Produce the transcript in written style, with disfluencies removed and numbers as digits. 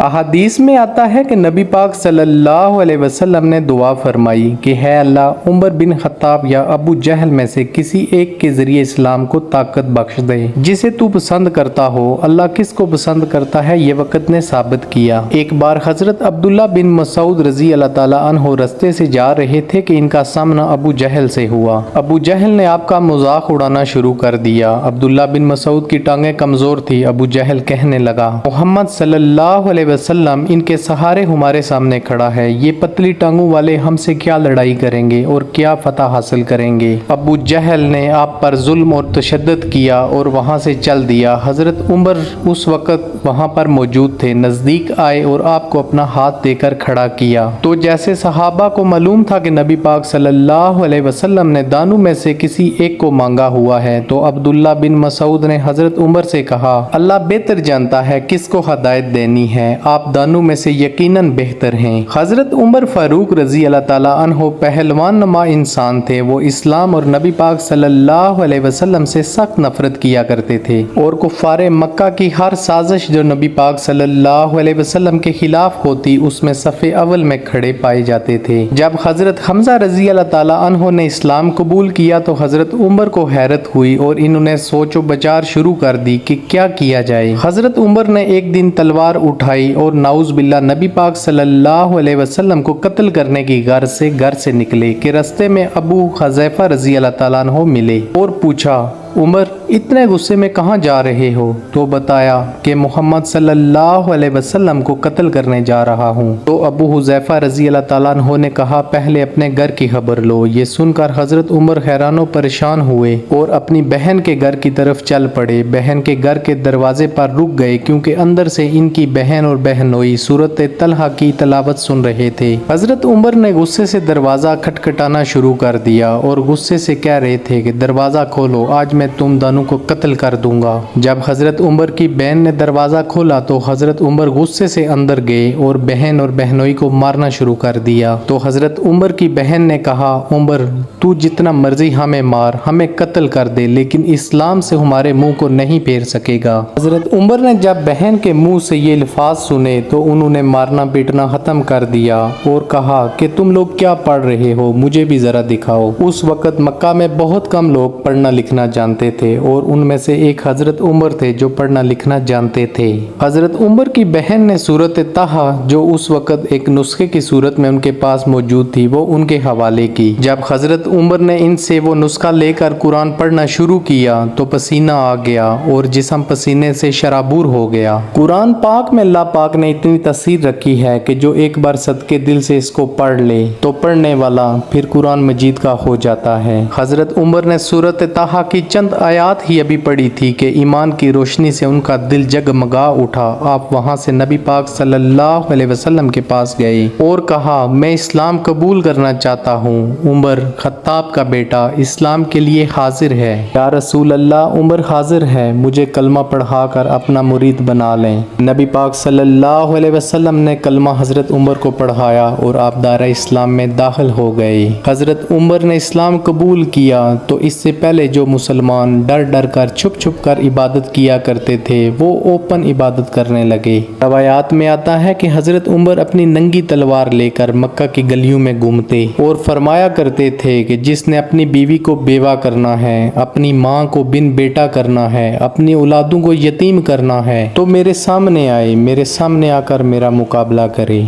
अहादीस में आता है कि नबी पाक सल्लल्लाहु अलैहि वसल्लम ने दुआ फरमाई कि है अल्लाह, उमर बिन खत्ताब या अबू जहल में से किसी एक के जरिए इस्लाम को ताकत बख्श दे, जिसे तू पसंद करता हो। अल्लाह किसको पसंद करता है ये वक्त ने साबित किया। एक बार हजरत अब्दुल्ला बिन मसूद रजी अल्लाह ताला अन्हो रस्ते से जा रहे थे कि इनका सामना अबू जहल से हुआ। अबू जहल ने आपका मजाक उड़ाना शुरू कर दिया। अब्दुल्ला बिन मसूद की टांगें कमजोर थी। अबू जहल कहने लगा, मोहम्मद सल्लल्लाहु अलैहि वसल्लम इनके सहारे हमारे सामने खड़ा है, ये पतली टांगों वाले हमसे क्या लड़ाई करेंगे और क्या फतह हासिल करेंगे। अबू जहल ने आप पर जुल्म और तशद्दुद किया और वहां से चल दिया। हजरत उमर उस वक्त वहां पर मौजूद थे, नजदीक आए और आपको अपना हाथ देकर खड़ा किया। तो जैसे सहाबा को मालूम था कि नबी पाक सल्लल्लाहु अलैहि वसल्लम ने दानों में से किसी एक को मांगा हुआ है, तो अब्दुल्ला बिन मसूद ने हजरत उमर से कहा, अल्लाह बेहतर जानता है किसको हदायत देनी है, आप दानों में से यकीनन बेहतर हैं। हजरत उमर फारूक रजी अल्लाह ताला अन्हो पहलवान नमा इंसान थे। वो इस्लाम और नबी पाक सल्लल्लाहु अलैहि वसल्लम से सख्त नफरत किया करते थे और कुफ्फारे मक्का की हर साजिश जो नबी पाक सल्लल्लाहु अलैहि वसल्लम के खिलाफ होती उसमें सफ़े अव्वल में खड़े पाए जाते थे। जब हजरत हमजा रजी अल्लाह ताला अन्हो ने इस्लाम कबूल किया तो हजरत उमर को हैरत हुई और इन्होंने सोचो बचार शुरू कर दी कि क्या किया जाए। हजरत उमर ने एक दिन तलवार उठाई और नाउज बिल्ला नबी पाक सल्लल्लाहु अलैहि वसल्लम को कत्ल करने की घर से निकले कि रास्ते में अबू हुज़ैफा रजी अल्लाह ताला अन्हो मिले और पूछा, उमर इतने गुस्से में कहाँ जा रहे हो? तो बताया कि मोहम्मद सल्लल्लाहु अलैहि वसल्लम को कत्ल करने जा रहा हूँ। तो अबू हुज़ैफा रजी अल्लाह ताला अन्हो ने कहा, पहले अपने घर की खबर लो। ये सुनकर हजरत उमर हैरानो परेशान हुए और अपनी बहन के घर की तरफ चल पड़े। बहन के घर के दरवाजे पर रुक गए क्योंकि अंदर से इनकी बहन और बहनोई सूरत तलहा की तलावत सुन रहे थे। हजरत उमर ने गुस्से से दरवाजा खटखटाना शुरू कर दिया और गुस्से से कह रहे थे कि दरवाजा खोलो, आज मैं तुम दोनों को कत्ल कर दूंगा। जब हजरत उमर की बहन ने दरवाजा खोला तो हजरत उमर गुस्से से अंदर गए और बहन और बहनोई को मारना शुरू कर दिया। तो हजरत उमर की बहन ने कहा, उमर तू जितना मर्जी हमें मार, हमें कत्ल कर दे, लेकिन इस्लाम से हमारे मुंह को नहीं फेर सकेगा। हजरत उमर ने जब बहन के मुंह से ये अल्फाज सुने तो उन्होंने मारना पीटना खत्म कर दिया और कहा कि तुम लोग क्या पढ़ रहे हो, मुझे भी जरा दिखाओ। उस वक्त मक्का में बहुत कम लोग पढ़ना लिखना जानते थे और उनमें से एक हजरत उमर थे जो पढ़ना लिखना जानते थे। हजरत उमर की बहन ने सूरत ताहा जो उस वक्त एक नुस्खे की सूरत में उनके पास मौजूद थी वो उनके हवाले की। जब हजरत उमर ने इनसे वो नुस्खा लेकर कुरान पढ़ना शुरू किया तो पसीना आ गया और जिस्म पसीने से शराबूर हो गया। कुरान पाक में अल्लाह पाक ने इतनी तस्वीर रखी है कि जो एक बार सदके दिल से इसको पढ़ ले तो पढ़ने वाला फिर कुरान मजीद का हो जाता है। हजरत उमर ने सूरत ताहा की चंद आयात ही अभी पढ़ी थी कि ईमान की रोशनी से उनका दिल जगमगा उठा। आप वहां से नबी पाक सल्लल्लाहु अलैहि वसल्लम के पास गए और कहा, मैं इस्लाम कबूल करना चाहता हूँ। उमर खत्ताब का बेटा इस्लाम के लिए हाजिर है। या रसूल अल्लाह, उमर हाजिर है, मुझे कलमा पढ़ा कर अपना मुरीद बना लें। नबी पाक सल्लल्लाहु अलैहि वसल्लम ने कलमा हजरत उमर को पढ़ाया और आप दायरा इस्लाम में दाखिल हो गए। हजरत उमर ने इस्लाम कबूल किया तो इससे पहले जो मुसलमान डर डर कर छुप छुप कर इबादत किया करते थे वो ओपन इबादत करने लगे। रवायात में आता है कि हजरत उमर अपनी नंगी तलवार लेकर मक्का की गलियों में घूमते और फरमाया करते थे कि जिसने अपनी बीवी को बेवा करना है, अपनी माँ को बिन बेटा करना है, अपनी औलादों को यतीम करना है तो मेरे सामने आए, मेरे सामने आकर मेरा मुकाबला करे।